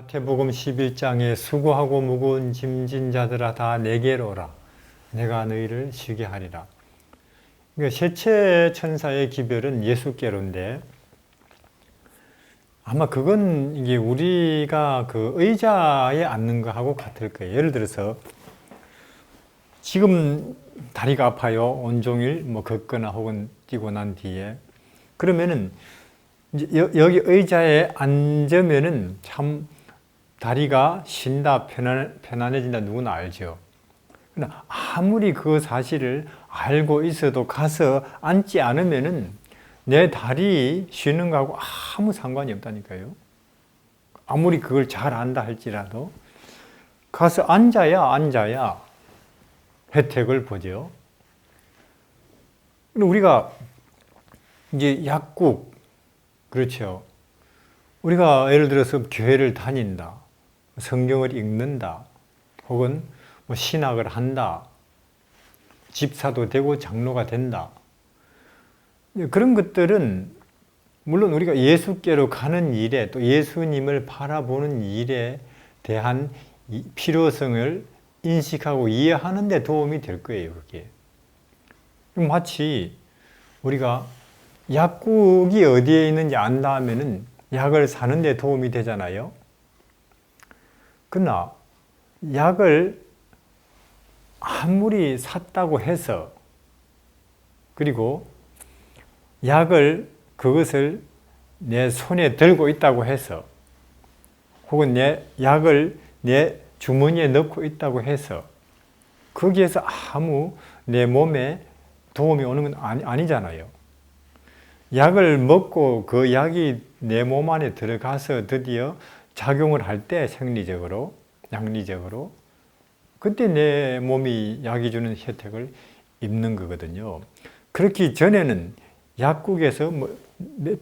마태복음 11장에 수고하고 무거운 짐진 자들아 다 내게로 오라. 내가 너희를 쉬게 하리라. 그러니까 셋째 천사의 기별은 예수께로인데 아마 그건 이게 우리가 그 의자에 앉는 거하고 같을 거예요. 예를 들어서 지금 다리가 아파요. 온종일 뭐 걷거나 혹은 뛰고 난 뒤에 그러면은 이제 여기 의자에 앉으면은 참 다리가 쉰다, 편안해진다 누구나 알죠. 그러나 아무리 그 사실을 알고 있어도 가서 앉지 않으면은 내 다리 쉬는 거하고 아무 상관이 없다니까요. 아무리 그걸 잘 안다 할지라도 가서 앉아야 혜택을 보죠. 우리가 이제 약국, 그렇죠. 우리가 예를 들어서 교회를 다닌다, 성경을 읽는다, 혹은 뭐 신학을 한다, 집사도 되고 장로가 된다. 그런 것들은 물론 우리가 예수께로 가는 일에 또 예수님을 바라보는 일에 대한 필요성을 인식하고 이해하는 데 도움이 될 거예요, 그게. 마치 우리가 약국이 어디에 있는지 안다 하면은 약을 사는 데 도움이 되잖아요. 그러나 약을 아무리 샀다고 해서 그리고 그것을 내 손에 들고 있다고 해서 혹은 내 약을 내 주머니에 넣고 있다고 해서 거기에서 아무 내 몸에 도움이 오는 건 아니잖아요. 약을 먹고 그 약이 내 몸 안에 들어가서 드디어 작용을 할 때 생리적으로, 양리적으로 그때 내 몸이 약이 주는 혜택을 입는 거거든요. 그렇기 전에는 약국에서 뭐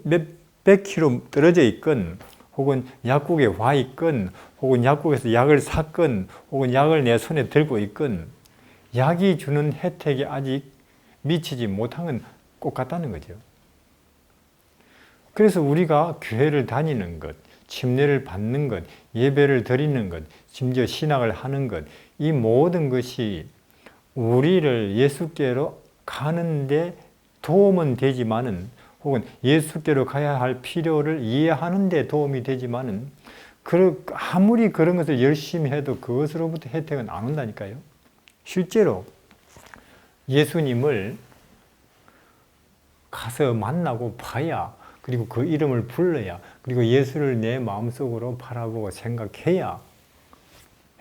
몇백 킬로 떨어져 있건 혹은 약국에 와 있건 혹은 약국에서 약을 샀건 혹은 약을 내 손에 들고 있건 약이 주는 혜택이 아직 미치지 못한 건 꼭 같다는 거죠. 그래서 우리가 교회를 다니는 것, 침례를 받는 것, 예배를 드리는 것, 심지어 신학을 하는 것, 이 모든 것이 우리를 예수께로 가는데 도움은 되지만은 혹은 예수께로 가야 할 필요를 이해하는 데 도움이 되지만은 아무리 그런 것을 열심히 해도 그것으로부터 혜택은 안 온다니까요. 실제로 예수님을 가서 만나고 봐야 그리고 그 이름을 불러야 그리고 예수를 내 마음속으로 바라보고 생각해야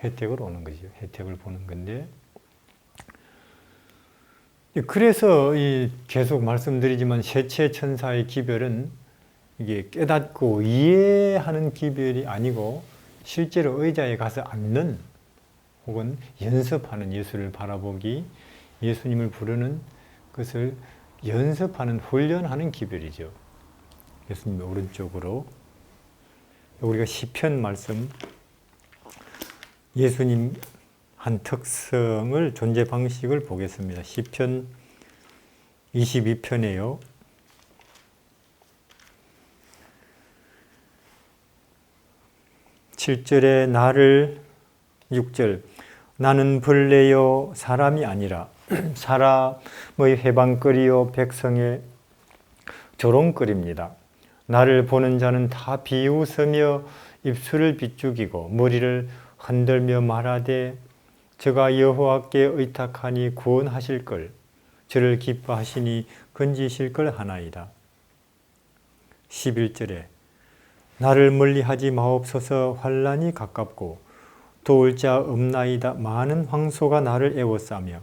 혜택을 오는 거죠. 혜택을 보는 건데 그래서 계속 말씀드리지만 셋째 천사의 기별은 이게 깨닫고 이해하는 기별이 아니고 실제로 의자에 가서 앉는 혹은 연습하는 예수를 바라보기, 예수님을 부르는 것을 연습하는, 훈련하는 기별이죠. 예수님 오른쪽으로 우리가 시편 말씀 예수님 한 특성을 존재 방식을 보겠습니다. 시편 22편이에요. 7절에 나를 6절 나는 벌레요 사람이 아니라 사람의 해방거리요 백성의 조롱거리입니다. 나를 보는 자는 다 비웃으며 입술을 비죽이고 머리를 흔들며 말하되 저가 여호와께 의탁하니 구원하실 걸 저를 기뻐하시니 건지실 걸 하나이다. 11절에 나를 멀리하지 마옵소서 환난이 가깝고 도울 자 없나이다. 많은 황소가 나를 애워싸며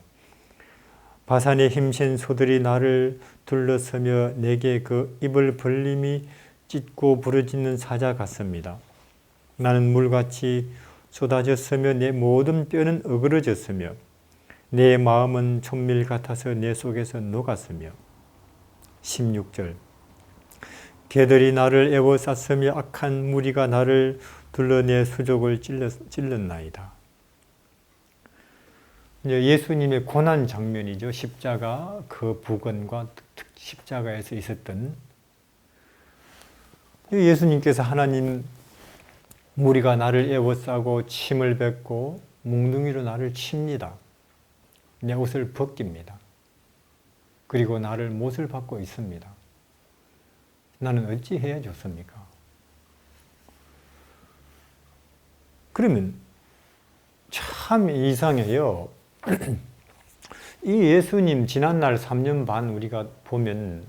바산의 힘센 소들이 나를 둘러서며 내게 그 입을 벌림이 찢고 부르짖는 사자 같습니다. 나는 물같이 쏟아졌으며 내 모든 뼈는 어그러졌으며 내 마음은 촛밀 같아서 내 속에서 녹았으며 16절 개들이 나를 애워쌌으며 악한 무리가 나를 둘러 내 수족을 찔렀나이다. 예수님의 고난 장면이죠. 십자가 그 부근과 십자가에서 있었던 예수님께서 하나님 무리가 나를 에워싸고 침을 뱉고 뭉둥이로 나를 칩니다. 내 옷을 벗깁니다. 그리고 나를 못을 받고 있습니다. 나는 어찌 해야 좋습니까? 그러면 참 이상해요. 이 예수님 지난날 3년 반 우리가 보면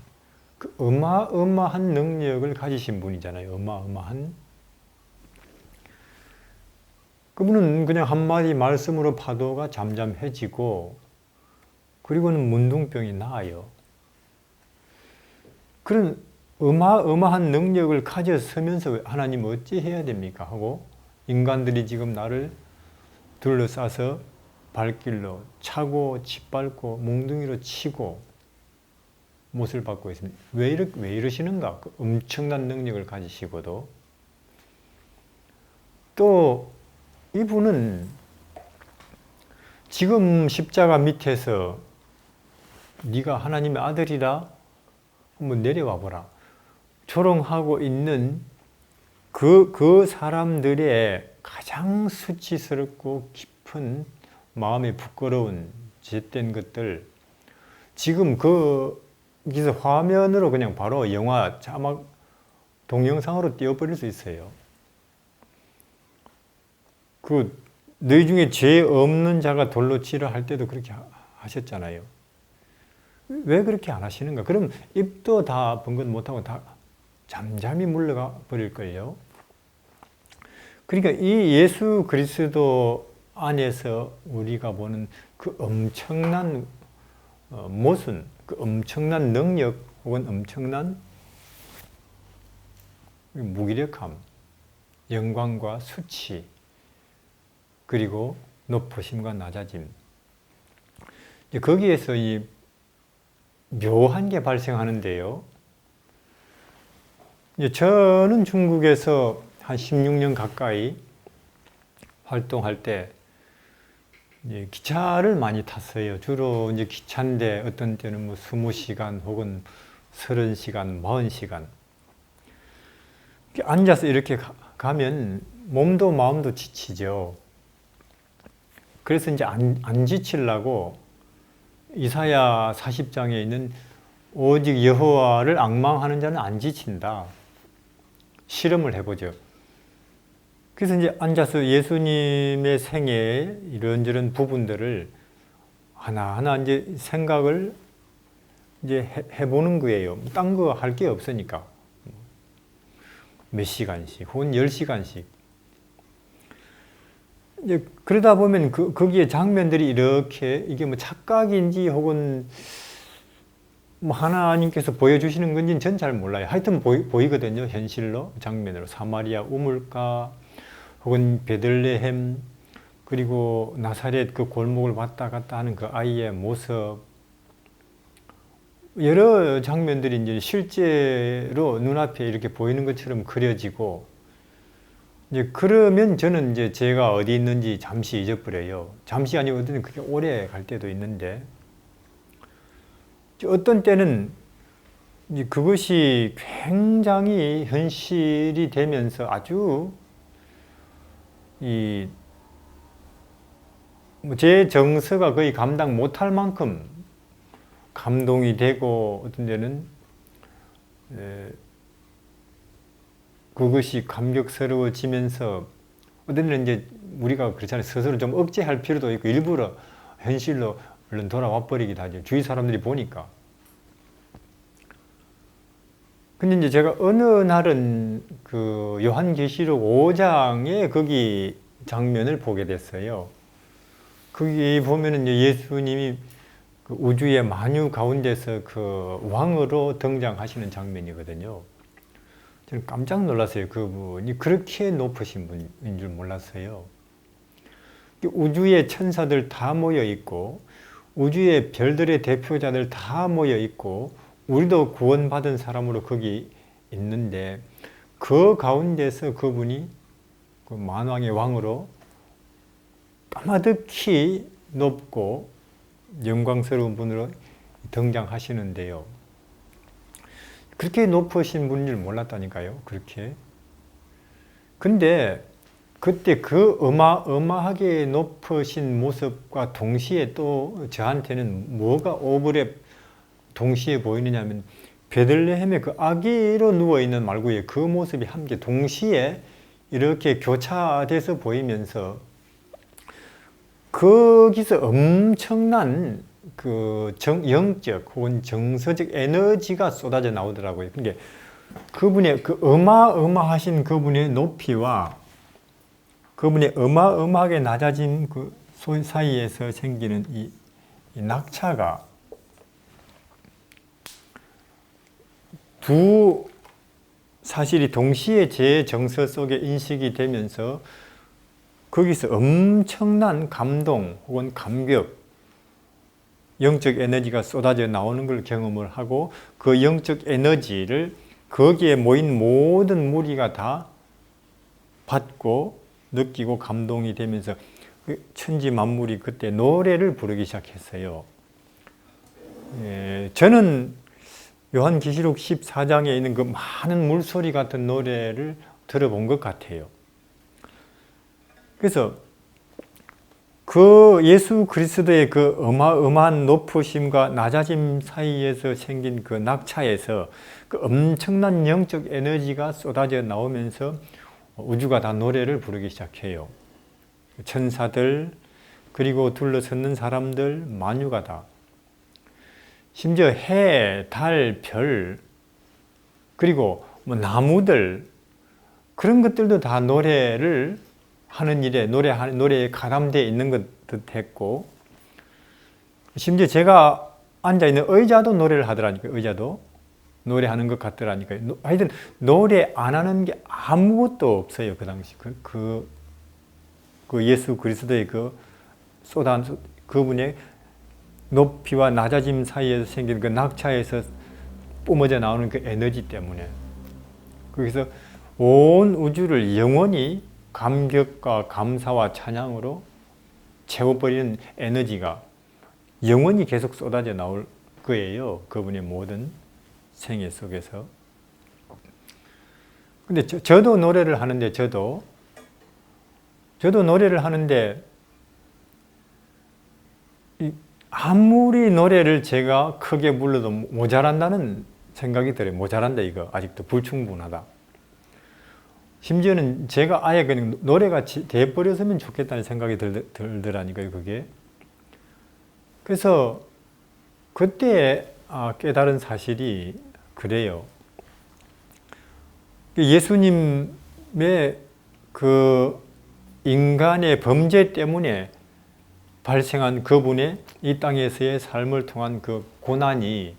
그 어마어마한 능력을 가지신 분이잖아요. 어마어마한. 그분은 그냥 한마디 말씀으로 파도가 잠잠해지고 그리고는 문둥병이 나아요. 그런 어마어마한 능력을 가졌으면서 하나님 어찌 해야 됩니까? 하고 인간들이 지금 나를 둘러싸서 발길로 차고 짓밟고 몽둥이로 치고 못을 받고 있습니다. 왜 이러시는가? 그 엄청난 능력을 가지시고도 또 이분은 지금 십자가 밑에서 네가 하나님의 아들이라 한번 내려와 보라. 조롱하고 있는 그 사람들의 가장 수치스럽고 깊은 마음에 부끄러운 젬된 것들 지금 거기서 화면으로 그냥 바로 영화 자막 동영상으로 띄워버릴 수 있어요. 너희 중에 죄 없는 자가 돌로 치라 할 때도 그렇게 하셨잖아요. 왜 그렇게 안 하시는가? 그럼 입도 다 번긋 못하고 다 잠잠히 물러가 버릴걸요. 그러니까 이 예수 그리스도 안에서 우리가 보는 그 엄청난 모순, 그 엄청난 능력 혹은 엄청난 무기력함, 영광과 수치, 그리고 높으심과 낮아짐. 거기에서 이 묘한 게 발생하는데요. 저는 중국에서 한 16년 가까이 활동할 때 기차를 많이 탔어요. 주로 이제 기차인데 어떤 때는 뭐 20시간 혹은 30시간, 40시간. 앉아서 이렇게 가면 몸도 마음도 지치죠. 그래서 이제 안 지치려고 이사야 40장에 있는 오직 여호와를 앙망하는 자는 안 지친다. 실험을 해보죠. 그래서 이제 앉아서 예수님의 생애 이런저런 부분들을 하나하나 이제 생각을 이제 해보는 거예요. 딴 거 할 게 없으니까. 몇 시간씩, 혹은 10시간씩. 이제 그러다 보면 거기에 장면들이 이렇게 이게 뭐 착각인지 혹은 뭐 하나님께서 보여주시는 건지는 전 잘 몰라요. 하여튼 보이거든요. 현실로, 장면으로. 사마리아 우물가, 혹은 베들레헴, 그리고 나사렛 그 골목을 왔다 갔다 하는 그 아이의 모습. 여러 장면들이 이제 실제로 눈앞에 이렇게 보이는 것처럼 그려지고, 이제 그러면 저는 이제 제가 어디 있는지 잠시 잊어버려요. 잠시 아니고 어떤 그게 오래 갈 때도 있는데, 어떤 때는 이제 그것이 굉장히 현실이 되면서 아주 제 정서가 거의 감당 못할 만큼 감동이 되고, 어떤 데는 그것이 감격스러워지면서, 어떤 데는 이제 우리가 그렇잖아요. 스스로 좀 억제할 필요도 있고 일부러 현실로 얼른 돌아와 버리기도 하죠. 주위 사람들이 보니까. 근데 이제 제가 어느 날은 그 요한계시록 5장에 거기 장면을 보게 됐어요. 거기 보면은 예수님이 그 우주의 만유 가운데서 그 왕으로 등장하시는 장면이거든요. 저는 깜짝 놀랐어요. 그분이 그렇게 높으신 분인 줄 몰랐어요. 우주의 천사들 다 모여 있고, 우주의 별들의 대표자들 다 모여 있고, 우리도 구원받은 사람으로 거기 있는데, 그 가운데서 그분이 그 만왕의 왕으로 까마득히 높고 영광스러운 분으로 등장하시는데요. 그렇게 높으신 분인 줄 몰랐다니까요. 그렇게. 근데 그때 그 어마어마하게 높으신 모습과 동시에 또 저한테는 뭐가 오버랩 동시에 보이느냐 하면 베들레헴에 그 아기로 누워있는 말구의 그 모습이 함께 동시에 이렇게 교차돼서 보이면서 거기서 엄청난 그 영적 혹은 정서적 에너지가 쏟아져 나오더라고요. 근데 그분의 그 어마어마하신 그분의 높이와 그분의 어마어마하게 낮아진 그 사이에서 생기는 이 낙차가 두 사실이 동시에 제 정서 속에 인식이 되면서 거기서 엄청난 감동 혹은 감격, 영적 에너지가 쏟아져 나오는 걸 경험을 하고 그 영적 에너지를 거기에 모인 모든 무리가 다 받고 느끼고 감동이 되면서 천지 만물이 그때 노래를 부르기 시작했어요. 저는 요한계시록 14장에 있는 그 많은 물소리 같은 노래를 들어본 것 같아요. 그래서 그 예수 그리스도의 그 어마어마한 높으심과 낮아짐 사이에서 생긴 그 낙차에서 그 엄청난 영적 에너지가 쏟아져 나오면서 우주가 다 노래를 부르기 시작해요. 천사들, 그리고 둘러섰는 사람들, 만유가 다. 심지어 해, 달, 별, 그리고 뭐 나무들, 그런 것들도 다 노래를 하는 일에, 노래에 가담되어 있는 것 듯했고, 심지어 제가 앉아있는 의자도 노래를 하더라니까요. 의자도 노래하는 것 같더라니까요. 하여튼 노래 안 하는 게 아무것도 없어요. 그 당시 그 예수 그리스도의 그 쏟아한 그분의 높이와 낮아짐 사이에서 생긴 그 낙차에서 뿜어져 나오는 그 에너지 때문에 거기서 온 우주를 영원히 감격과 감사와 찬양으로 채워버리는 에너지가 영원히 계속 쏟아져 나올 거예요. 그분의 모든 생애 속에서. 근데 저도 노래를 하는데 저도 노래를 하는데 아무리 노래를 제가 크게 불러도 모자란다는 생각이 들어요. 모자란다 이거. 아직도 불충분하다. 심지어는 제가 아예 그냥 노래가 돼버렸으면 좋겠다는 생각이 들더라니까요. 그게. 그래서 그때 깨달은 사실이 그래요. 예수님의 그 인간의 범죄 때문에 발생한 그분의 이 땅에서의 삶을 통한 그 고난이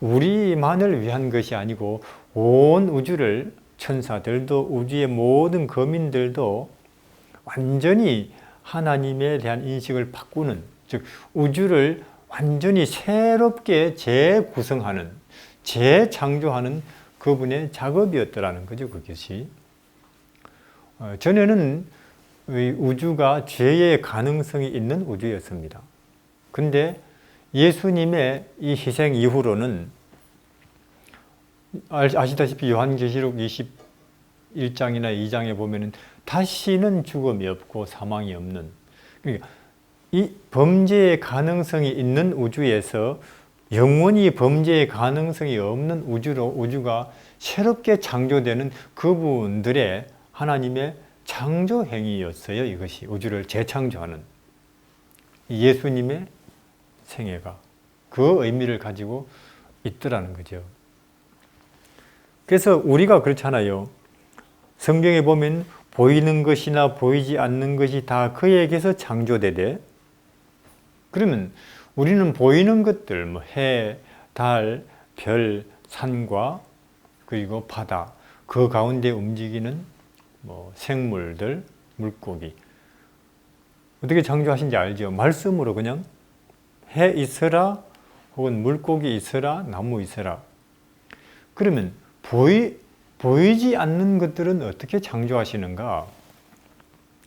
우리만을 위한 것이 아니고 온 우주를, 천사들도 우주의 모든 거민들도 완전히 하나님에 대한 인식을 바꾸는, 즉 우주를 완전히 새롭게 재구성하는, 재창조하는 그분의 작업이었더라는 거죠. 그것이. 전에는 우주가 죄의 가능성이 있는 우주였습니다. 근데 예수님의 이 희생 이후로는 아시다시피 요한계시록 21장이나 2장에 보면은 다시는 죽음이 없고 사망이 없는, 그러니까 이 범죄의 가능성이 있는 우주에서 영원히 범죄의 가능성이 없는 우주가 새롭게 창조되는 그분들의 하나님의 창조 행위였어요. 이것이 우주를 재창조하는 예수님의 생애가 그 의미를 가지고 있더라는 거죠. 그래서 우리가 그렇잖아요. 성경에 보면 보이는 것이나 보이지 않는 것이 다 그에게서 창조되되, 그러면 우리는 보이는 것들, 뭐 해, 달, 별, 산과 그리고 바다, 그 가운데 움직이는 뭐 생물들, 물고기, 어떻게 창조하신지 알죠? 말씀으로 그냥 해 있어라, 혹은 물고기 있어라, 나무 있어라. 그러면 보이지 않는 것들은 어떻게 창조하시는가?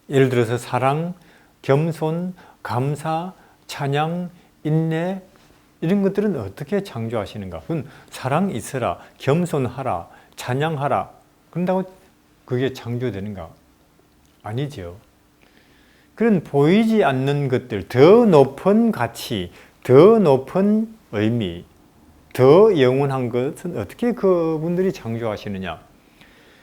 예를 들어서 사랑, 겸손, 감사, 찬양, 인내, 이런 것들은 어떻게 창조하시는가? 그건 사랑 있어라, 겸손하라, 찬양하라, 그런다고 그게 창조되는가? 아니죠. 그런 보이지 않는 것들, 더 높은 가치, 더 높은 의미, 더 영원한 것은 어떻게 그분들이 창조하시느냐?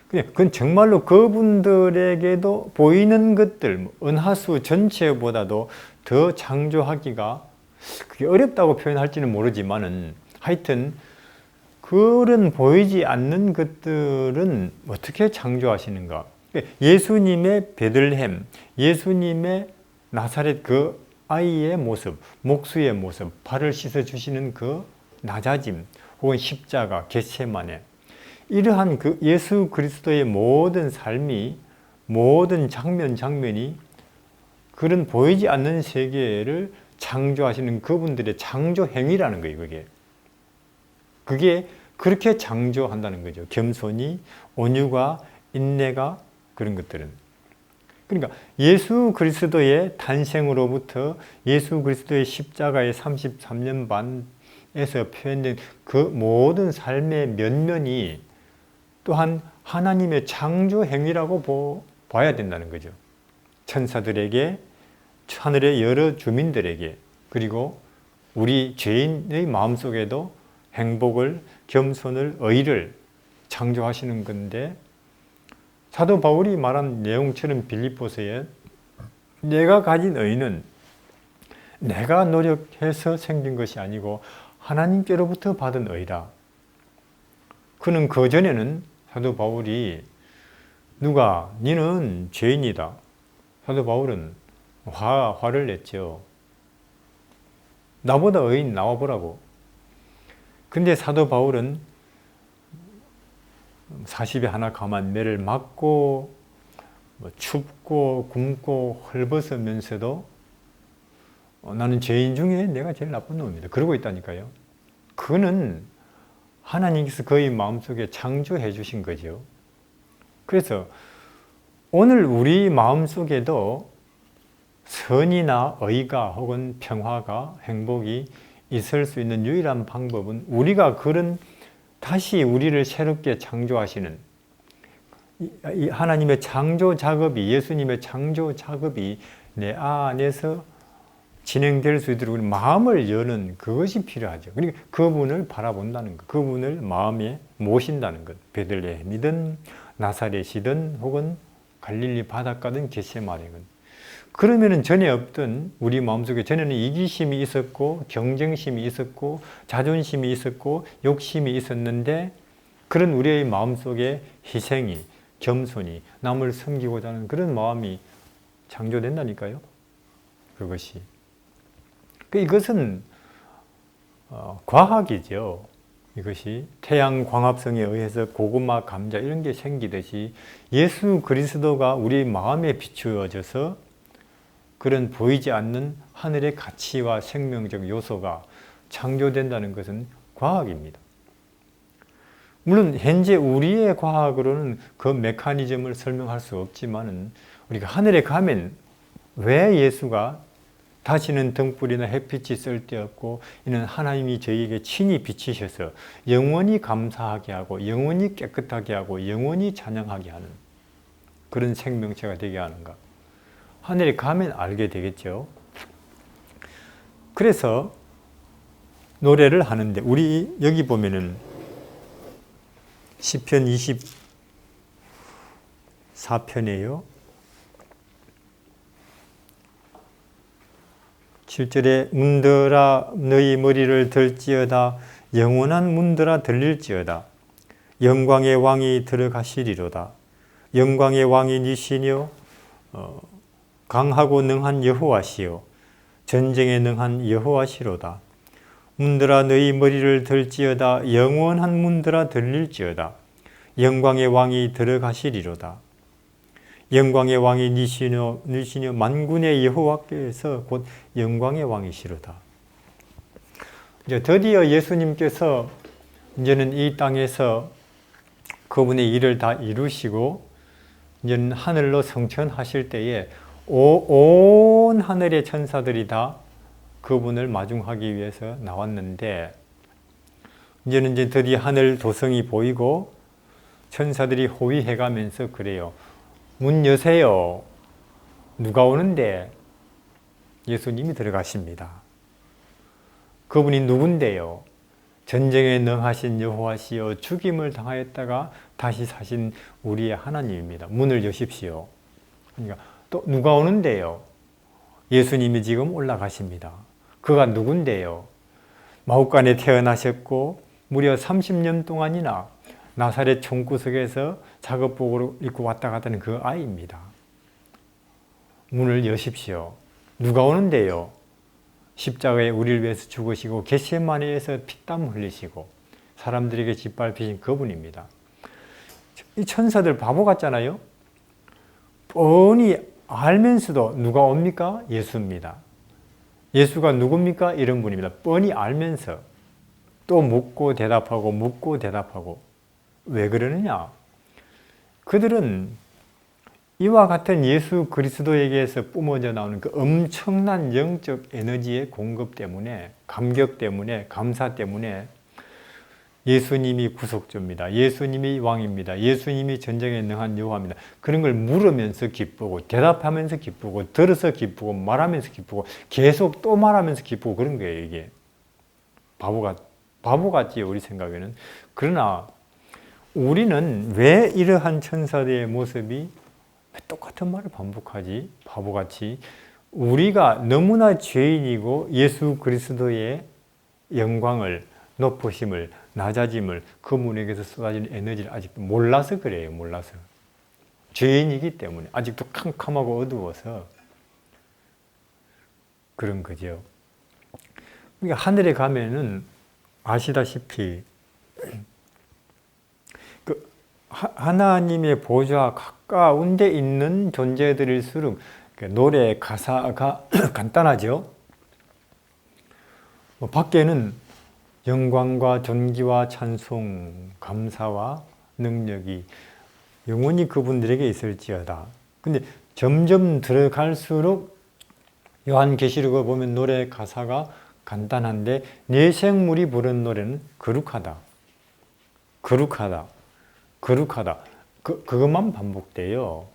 그건 정말로 그분들에게도 보이는 것들, 은하수 전체보다도 더 창조하기가 그게 어렵다고 표현할지는 모르지만은 하여튼 그런 보이지 않는 것들은 어떻게 창조하시는가? 예수님의 베들레헴, 예수님의 나사렛 그 아이의 모습, 목수의 모습, 발을 씻어주시는 그 낮아짐, 혹은 십자가, 겟세마네, 이러한 그 예수 그리스도의 모든 삶이, 모든 장면이 그런 보이지 않는 세계를 창조하시는 그분들의 창조 행위라는 거예요, 그게 그렇게 창조한다는 거죠. 겸손이, 온유가, 인내가, 그런 것들은. 그러니까 예수 그리스도의 탄생으로부터 예수 그리스도의 십자가의 33년 반에서 표현된 그 모든 삶의 면면이 또한 하나님의 창조 행위라고 봐야 된다는 거죠. 천사들에게, 하늘의 여러 주민들에게, 그리고 우리 죄인의 마음속에도 행복을, 겸손을, 의를 창조하시는 건데, 사도 바울이 말한 내용처럼 빌립보서에 내가 가진 의는 내가 노력해서 생긴 것이 아니고 하나님께로부터 받은 의라. 그는 그전에는 사도 바울이 누가 니는 죄인이다. 사도 바울은 화를 냈죠. 나보다 의인 나와보라고. 근데 사도 바울은 40에 하나 감한 매를 맞고 춥고 굶고 헐벗으면서도 나는 죄인 중에 내가 제일 나쁜 놈입니다. 그러고 있다니까요. 그는 하나님께서 그의 마음속에 창조해 주신 거죠. 그래서 오늘 우리 마음속에도 선이나 의가 혹은 평화가, 행복이 있을 수 있는 유일한 방법은 우리가 그런 다시 우리를 새롭게 창조하시는 이 하나님의 창조 작업이, 예수님의 창조 작업이 내 안에서 진행될 수 있도록 마음을 여는 그것이 필요하죠. 그러니까 그분을 바라본다는 것, 그분을 마음에 모신다는 것. 베들레헴이든 나사렛이든 혹은 갈릴리 바닷가든 겟세마네든. 그러면은 전에 없던 우리 마음속에 전에는 이기심이 있었고 경쟁심이 있었고 자존심이 있었고 욕심이 있었는데 그런 우리의 마음속에 희생이, 겸손이, 남을 섬기고자 하는 그런 마음이 창조된다니까요. 그것이. 이것은 과학이죠. 이것이 태양 광합성에 의해서 고구마, 감자 이런 게 생기듯이 예수 그리스도가 우리 마음에 비추어져서 그런 보이지 않는 하늘의 가치와 생명적 요소가 창조된다는 것은 과학입니다. 물론 현재 우리의 과학으로는 그 메커니즘을 설명할 수 없지만 우리가 하늘에 가면 왜 예수가 다시는 등불이나 햇빛이 쓸데없고 이는 하나님이 저희에게 친히 비치셔서 영원히 감사하게 하고 영원히 깨끗하게 하고 영원히 찬양하게 하는 그런 생명체가 되게 하는가? 하늘에 가면 알게 되겠죠. 그래서 노래를 하는데 우리 여기 보면은 시편 24편이에요. 7절에 문들아 너희 머리를 들지어다 영원한 문들아 들릴지어다 영광의 왕이 들어가시리로다. 영광의 왕이 니시뇨 강하고 능한 여호와시요 전쟁에 능한 여호와시로다. 문들아 너희 머리를 들지어다 영원한 문들아 들릴지어다 영광의 왕이 들어가시리로다. 영광의 왕이 니시뇨 만군의 여호와께서 곧 영광의 왕이시로다. 이제 드디어 예수님께서 이제는 이 땅에서 그분의 일을 다 이루시고 이제는 하늘로 승천하실 때에 온 하늘의 천사들이 다 그분을 마중하기 위해서 나왔는데 이제는 이제 드디어 하늘 도성이 보이고 천사들이 호위해가면서 그래요. 문 여세요. 누가 오는데? 예수님이 들어가십니다. 그분이 누군데요? 전쟁에 능하신 여호와시여 죽임을 당하였다가 다시 사신 우리의 하나님입니다. 문을 여십시오. 그러니까 또 누가 오는데요? 예수님이 지금 올라가십니다. 그가 누군데요? 마옥간에 태어나셨고 무려 30년 동안이나 나사렛 총구석에서 작업복을 입고 왔다 갔다 하는 그 아이입니다. 문을 여십시오. 누가 오는데요? 십자가에 우리를 위해서 죽으시고 겟세마네에서 피땀 흘리시고 사람들에게 짓밟히신 그분입니다. 이 천사들 바보 같잖아요. 뻔히 알면서도 누가 옵니까? 예수입니다. 예수가 누굽니까? 이런 분입니다. 뻔히 알면서 또 묻고 대답하고 묻고 대답하고. 왜 그러느냐? 그들은 이와 같은 예수 그리스도에게서 뿜어져 나오는 그 엄청난 영적 에너지의 공급 때문에, 감격 때문에, 감사 때문에 예수님이 구속주입니다. 예수님이 왕입니다. 예수님이 전쟁에 능한 여호와입니다. 그런 걸 물으면서 기쁘고 대답하면서 기쁘고 들어서 기쁘고 말하면서 기쁘고 계속 또 말하면서 기쁘고 그런 거예요. 이게 바보같지요, 우리 생각에는. 그러나 우리는 왜 이러한 천사들의 모습이 똑같은 말을 반복하지? 바보같이. 우리가 너무나 죄인이고 예수 그리스도의 영광을, 높으심을, 낮아짐을, 그분에게서 쏟아지는 에너지를 아직도 몰라서 그래요. 몰라서. 죄인이기 때문에 아직도 캄캄하고 어두워서 그런 거죠. 그러니까 하늘에 가면은 아시다시피 하나님의 보좌 가까운 데 있는 존재들일수록 노래 가사가 간단하죠. 밖에는 영광과 존귀와 찬송, 감사와 능력이 영원히 그분들에게 있을지어다. 근데 점점 들어갈수록 요한계시록을 보면 노래 가사가 간단한데 내생물이 부른 노래는 거룩하다. 거룩하다. 거룩하다. 그것만 반복돼요.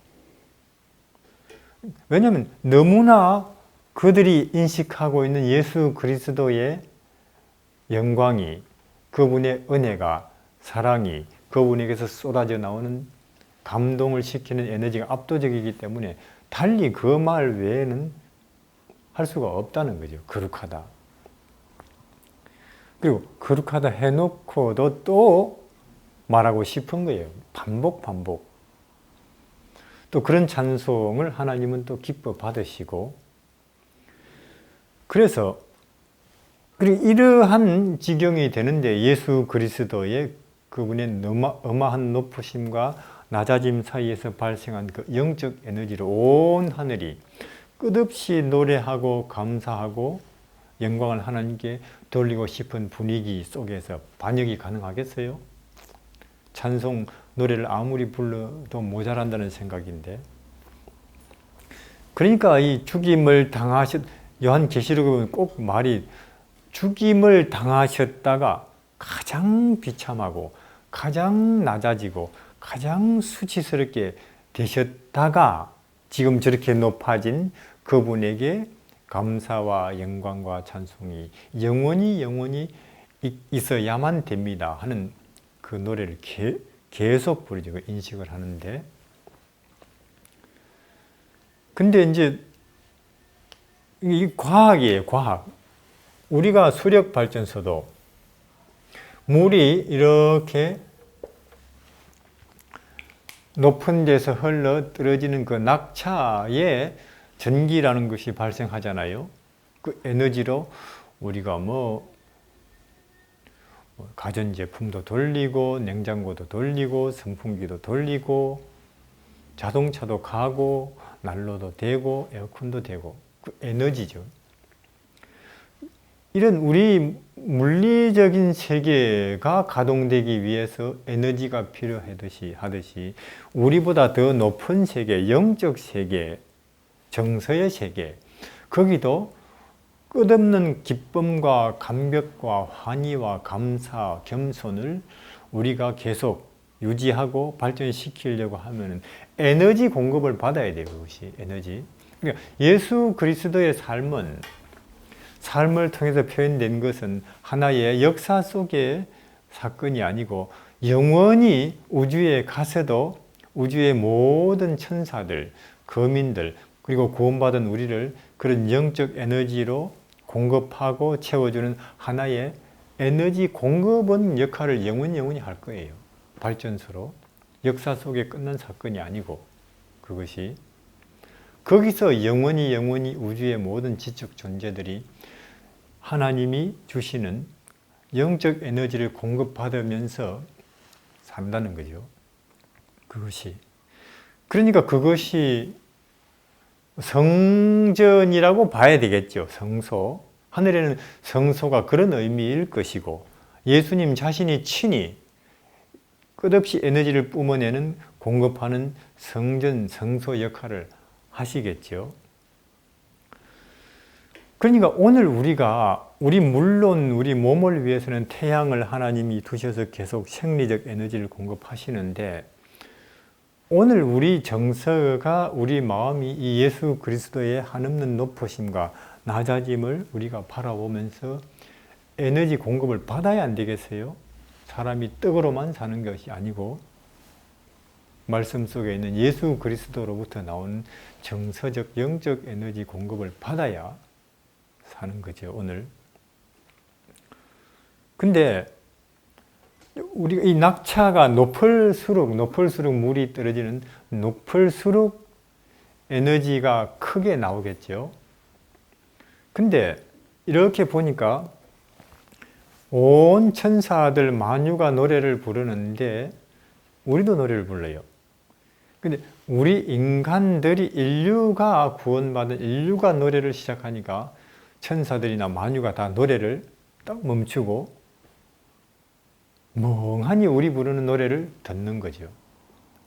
왜냐하면 너무나 그들이 인식하고 있는 예수 그리스도의 영광이, 그분의 은혜가, 사랑이 그분에게서 쏟아져 나오는 감동을 시키는 에너지가 압도적이기 때문에 달리 그 말 외에는 할 수가 없다는 거죠. 거룩하다. 그리고 거룩하다 해놓고도 또 말하고 싶은 거예요. 반복. 또 그런 찬송을 하나님은 또 기뻐 받으시고, 그래서 그리고 이러한 지경이 되는데 예수 그리스도의 그분의 어마한 높으심과 낮아짐 사이에서 발생한 그 영적 에너지로 온 하늘이 끝없이 노래하고 감사하고 영광을 하나님께 돌리고 싶은 분위기 속에서 반역이 가능하겠어요? 찬송 노래를 아무리 불러도 모자란다는 생각인데, 그러니까 이 죽임을 요한계시록에 보면 꼭 말이 죽임을 당하셨다가 가장 비참하고 가장 낮아지고 가장 수치스럽게 되셨다가 지금 저렇게 높아진 그분에게 감사와 영광과 찬송이 영원히 있어야만 됩니다 하는 그 노래를 계속 부르죠. 인식을 하는데, 근데 이제 이 과학이에요. 과학. 우리가 수력 발전소도 물이 이렇게 높은 데서 흘러 떨어지는 그 낙차에 전기라는 것이 발생하잖아요. 그 에너지로 우리가 가전제품도 돌리고 냉장고도 돌리고 선풍기도 돌리고 자동차도 가고 난로도 되고 에어컨도 되고, 그 에너지죠. 이런 우리 물리적인 세계가 가동되기 위해서 에너지가 필요하듯이 우리보다 더 높은 세계, 영적 세계, 정서의 세계, 거기도 끝없는 기쁨과 감격과 환희와 감사, 겸손을 우리가 계속 유지하고 발전시키려고 하면 에너지 공급을 받아야 돼요. 그것이 에너지. 그러니까 예수 그리스도의 삶을 통해서 표현된 것은 하나의 역사 속의 사건이 아니고 영원히 우주에 가서도 우주의 모든 천사들, 거민들, 그리고 구원받은 우리를 그런 영적 에너지로 공급하고 채워주는 하나의 에너지 공급은 역할을 영원히 할 거예요. 발전소로. 역사 속에 끝난 사건이 아니고 그것이 거기서 영원히 우주의 모든 지적 존재들이 하나님이 주시는 영적 에너지를 공급받으면서 산다는 거죠. 그것이. 그러니까 그것이 성전이라고 봐야 되겠죠. 성소. 하늘에는 성소가 그런 의미일 것이고 예수님 자신이 친히 끝없이 에너지를 뿜어내는 공급하는 성전, 성소 역할을 하시겠죠. 그러니까 오늘 물론 우리 몸을 위해서는 태양을 하나님이 두셔서 계속 생리적 에너지를 공급하시는데 오늘 우리 정서가 우리 마음이 이 예수 그리스도의 한없는 높으심과 낮아짐을 우리가 바라보면서 에너지 공급을 받아야 안 되겠어요? 사람이 떡으로만 사는 것이 아니고 말씀 속에 있는 예수 그리스도로부터 나오는 정서적 영적 에너지 공급을 받아야 사는 거죠, 오늘. 근데 우리가 이 낙차가 높을수록 물이 떨어지는 높을수록 에너지가 크게 나오겠죠. 근데 이렇게 보니까 온 천사들 만유가 노래를 부르는데 우리도 노래를 불러요. 근데 우리 인류가 구원받은 인류가 노래를 시작하니까 천사들이나 만유가 다 노래를 딱 멈추고 멍하니 우리 부르는 노래를 듣는 거죠.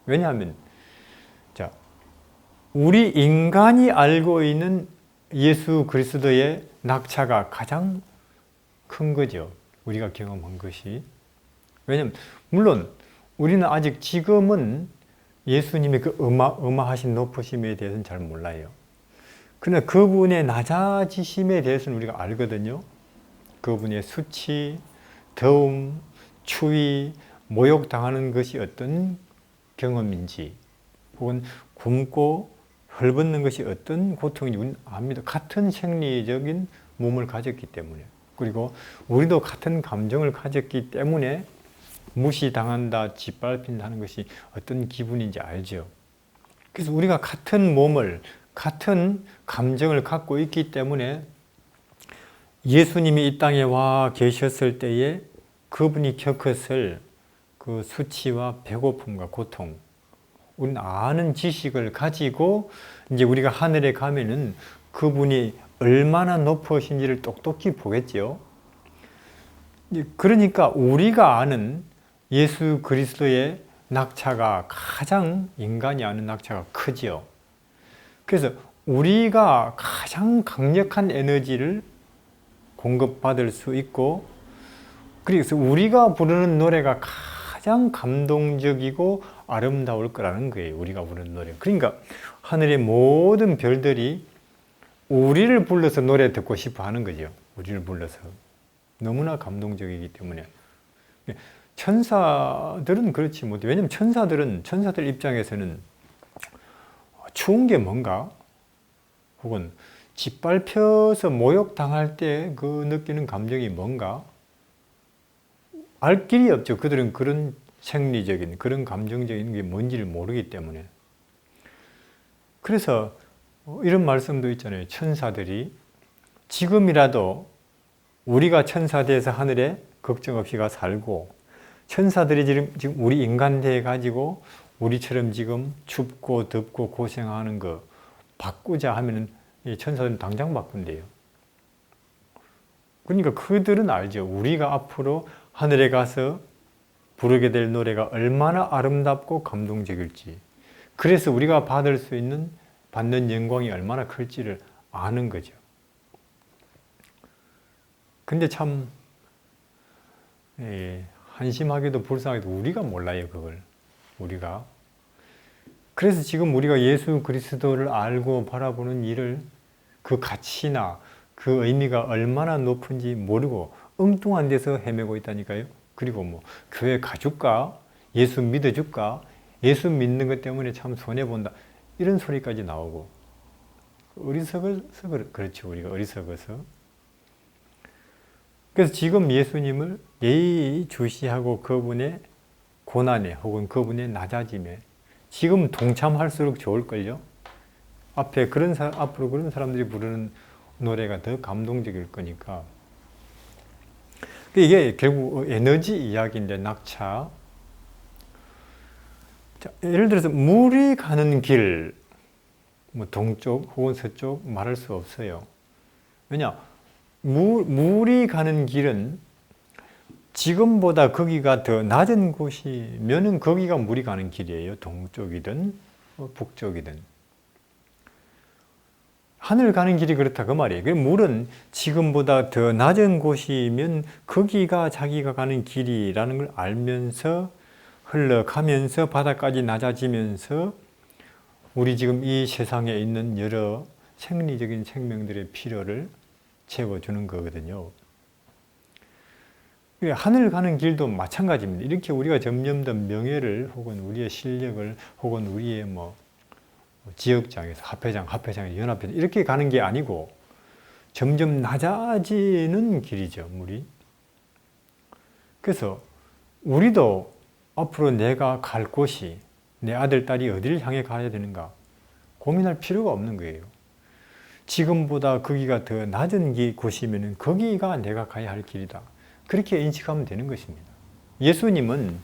왜냐하면 우리 인간이 알고 있는 예수 그리스도의 낙차가 가장 큰 거죠. 우리가 경험한 것이. 왜냐하면 물론 우리는 아직 지금은 예수님의 그 어마하신 높으심에 대해서는 잘 몰라요. 그러나 그분의 낮아지심에 대해서는 우리가 알거든요. 그분의 수치, 더움, 추위, 모욕당하는 것이 어떤 경험인지 혹은 굶고 헐벗는 것이 어떤 고통인지 우리는 압니다. 같은 생리적인 몸을 가졌기 때문에 그리고 우리도 같은 감정을 가졌기 때문에 무시당한다, 짓밟힌다 하는 것이 어떤 기분인지 알죠. 그래서 우리가 같은 몸을, 같은 감정을 갖고 있기 때문에 예수님이 이 땅에 와 계셨을 때에 그분이 겪었을 그 수치와 배고픔과 고통, 우리는 아는 지식을 가지고 이제 우리가 하늘에 가면은 그분이 얼마나 높으신지를 똑똑히 보겠죠. 그러니까 우리가 아는 예수 그리스도의 낙차가 가장 인간이 아는 낙차가 크지요. 그래서 우리가 가장 강력한 에너지를 공급받을 수 있고 그래서 우리가 부르는 노래가 가장 감동적이고 아름다울 거라는 거예요. 우리가 부르는 노래. 그러니까 하늘의 모든 별들이 우리를 불러서 노래 듣고 싶어 하는 거죠. 우리를 불러서. 너무나 감동적이기 때문에. 천사들은 그렇지 못해. 왜냐면 천사들 입장에서는 추운 게 뭔가? 혹은 짓밟혀서 모욕당할 때 그 느끼는 감정이 뭔가? 알 길이 없죠. 그들은 그런 생리적인, 그런 감정적인 게 뭔지를 모르기 때문에. 그래서 이런 말씀도 있잖아요. 천사들이 지금이라도 우리가 천사돼서 하늘에 걱정 없이 가 살고 천사들이 지금 우리 인간대해 가지고 우리처럼 지금 춥고 덥고 고생하는 거 바꾸자 하면은 이 천사들은 당장 바꾼대요. 그러니까 그들은 알죠. 우리가 앞으로 하늘에 가서 부르게 될 노래가 얼마나 아름답고 감동적일지. 그래서 우리가 받는 영광이 얼마나 클지를 아는 거죠. 근데 참 한심하게도 불쌍하게도 우리가 몰라요, 그걸. 우리가. 그래서 지금 우리가 예수 그리스도를 알고 바라보는 일을 그 가치나 그 의미가 얼마나 높은지 모르고 엉뚱한 데서 헤매고 있다니까요. 그리고 뭐 교회 가줄까? 예수 믿어줄까? 예수 믿는 것 때문에 참 손해본다. 이런 소리까지 나오고 어리석어서 그렇죠. 우리가 어리석어서. 그래서 지금 예수님을 예의주시하고 그분의 고난에 혹은 그분의 낮아짐에 지금 동참할수록 좋을걸요. 앞으로 그런 사람들이 부르는 노래가 더 감동적일 거니까. 이게 결국 에너지 이야기인데, 낙차. 자, 예를 들어서 물이 가는 길, 뭐 동쪽 혹은 서쪽 말할 수 없어요. 왜냐? 물이 가는 길은 지금보다 거기가 더 낮은 곳이면은 거기가 물이 가는 길이에요. 동쪽이든 북쪽이든. 하늘 가는 길이 그렇다 그 말이에요. 물은 지금보다 더 낮은 곳이면 거기가 자기가 가는 길이라는 걸 알면서 흘러가면서 바다까지 낮아지면서 우리 지금 이 세상에 있는 여러 생리적인 생명들의 필요를 채워주는 거거든요. 하늘 가는 길도 마찬가지입니다. 이렇게 우리가 점점 더 명예를 혹은 우리의 실력을 혹은 우리의 뭐 지역장에서 합회장에서 연합회장 이렇게 가는 게 아니고 점점 낮아지는 길이죠, 물이. 그래서 우리도 앞으로 내가 갈 곳이 내 아들, 딸이 어디를 향해 가야 되는가 고민할 필요가 없는 거예요. 지금보다 거기가 더 낮은 곳이면 거기가 내가 가야 할 길이다. 그렇게 인식하면 되는 것입니다. 예수님은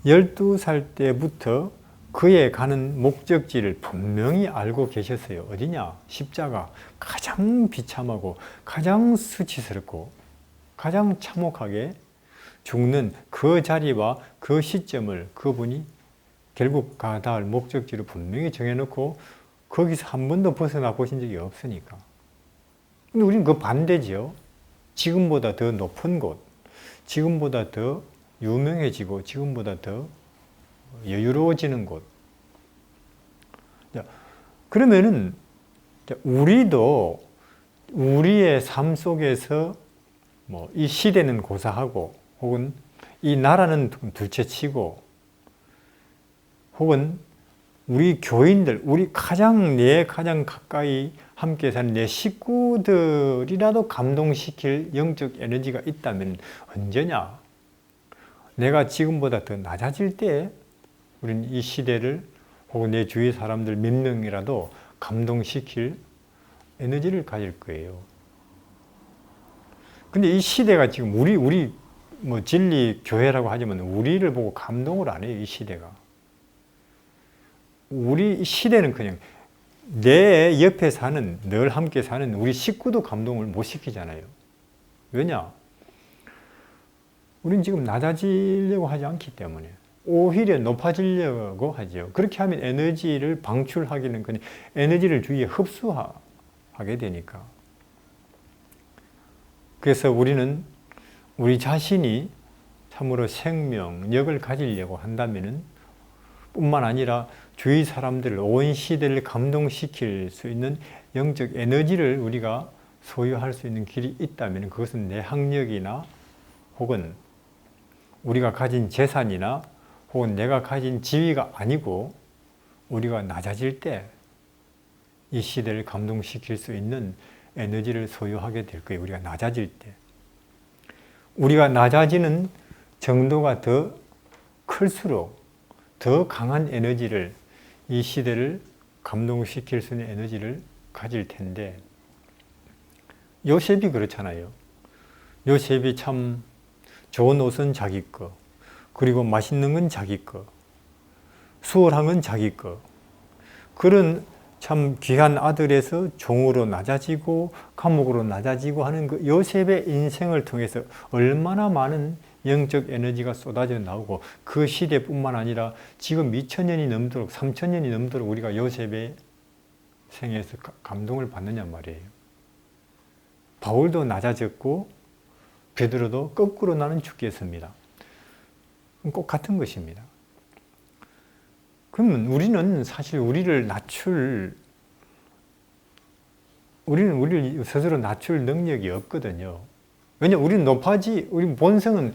12살 때부터 그의 가는 목적지를 분명히 알고 계셨어요. 어디냐? 십자가. 가장 비참하고 가장 수치스럽고 가장 참혹하게 죽는 그 자리와 그 시점을 그분이 결국 가다 할 목적지를 분명히 정해놓고 거기서 한 번도 벗어나 보신 적이 없으니까. 근데 우리는 그 반대지요. 지금보다 더 높은 곳, 지금보다 더 유명해지고 지금보다 더 여유로워지는 곳. 그러면은 우리도 우리의 삶 속에서 뭐 이 시대는 고사하고 혹은 이 나라는 둘째치고 혹은 우리 교인들, 내 가장 가까이 함께 사는 내 식구들이라도 감동시킬 영적 에너지가 있다면 언제냐? 내가 지금보다 더 낮아질 때 우리는 이 시대를 혹은 내 주위 사람들 몇 명이라도 감동시킬 에너지를 가질 거예요. 근데 이 시대가 지금 우리 뭐 진리 교회라고 하지만 우리를 보고 감동을 안 해요, 이 시대가. 우리 시대는 그냥 내 옆에 사는, 늘 함께 사는 우리 식구도 감동을 못 시키잖아요. 왜냐? 우린 지금 낮아지려고 하지 않기 때문에. 오히려 높아지려고 하죠. 그렇게 하면 에너지를 방출하기는 그냥 에너지를 주위에 흡수하게 되니까. 그래서 우리는 우리 자신이 참으로 생명력을 가지려고 한다면은 뿐만 아니라 주위 사람들을, 온 시대를 감동시킬 수 있는 영적 에너지를 우리가 소유할 수 있는 길이 있다면 그것은 내 학력이나 혹은 우리가 가진 재산이나 혹은 내가 가진 지위가 아니고 우리가 낮아질 때 이 시대를 감동시킬 수 있는 에너지를 소유하게 될 거예요. 우리가 낮아질 때. 우리가 낮아지는 정도가 더 클수록 더 강한 에너지를, 이 시대를 감동시킬 수 있는 에너지를 가질 텐데, 요셉이 그렇잖아요. 요셉이 참 좋은 옷은 자기 거, 그리고 맛있는 건 자기 거, 수월한 건 자기 거. 그런 참 귀한 아들에서 종으로 낮아지고 감옥으로 낮아지고 하는 그 요셉의 인생을 통해서 얼마나 많은 영적 에너지가 쏟아져 나오고, 그 시대뿐만 아니라 지금 2000년이 넘도록 3000년이 넘도록 우리가 요셉의 생에서 감동을 받느냐 말이에요. 바울도 낮아졌고 베드로도 거꾸로 나는 죽겠습니다. 꼭 같은 것입니다. 그러면 우리는 사실 우리는 우리를 스스로 낮출 능력이 없거든요. 왜냐면 우리는 우리 본성은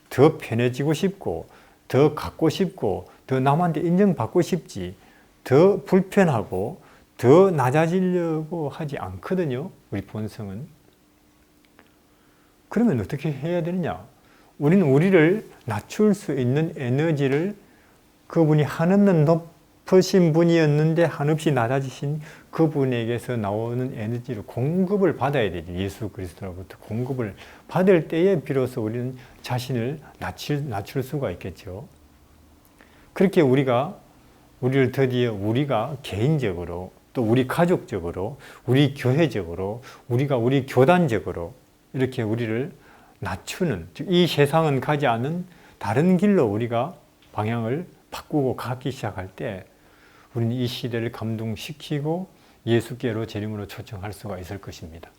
더 편해지고 싶고, 더 갖고 싶고, 더 남한테 인정받고 싶지, 더 불편하고, 더 낮아지려고 하지 않거든요. 우리 본성은. 그러면 어떻게 해야 되느냐? 우리는 우리를 낮출 수 있는 에너지를 그분이 한없는 높으신 분이었는데 한없이 낮아지신 그분에게서 나오는 에너지를 공급을 받아야 되죠. 예수 그리스도로부터 공급을 받을 때에 비로소 우리는 자신을 낮출 수가 있겠죠. 그렇게 우리를 드디어 우리가 개인적으로 또 우리 가족적으로 우리 교회적으로 우리 교단적으로 이렇게 우리를 낮추는, 즉 이 세상은 가지 않은 다른 길로 우리가 방향을 바꾸고 가기 시작할 때 우리는 이 시대를 감동시키고 예수께로 재림으로 초청할 수가 있을 것입니다.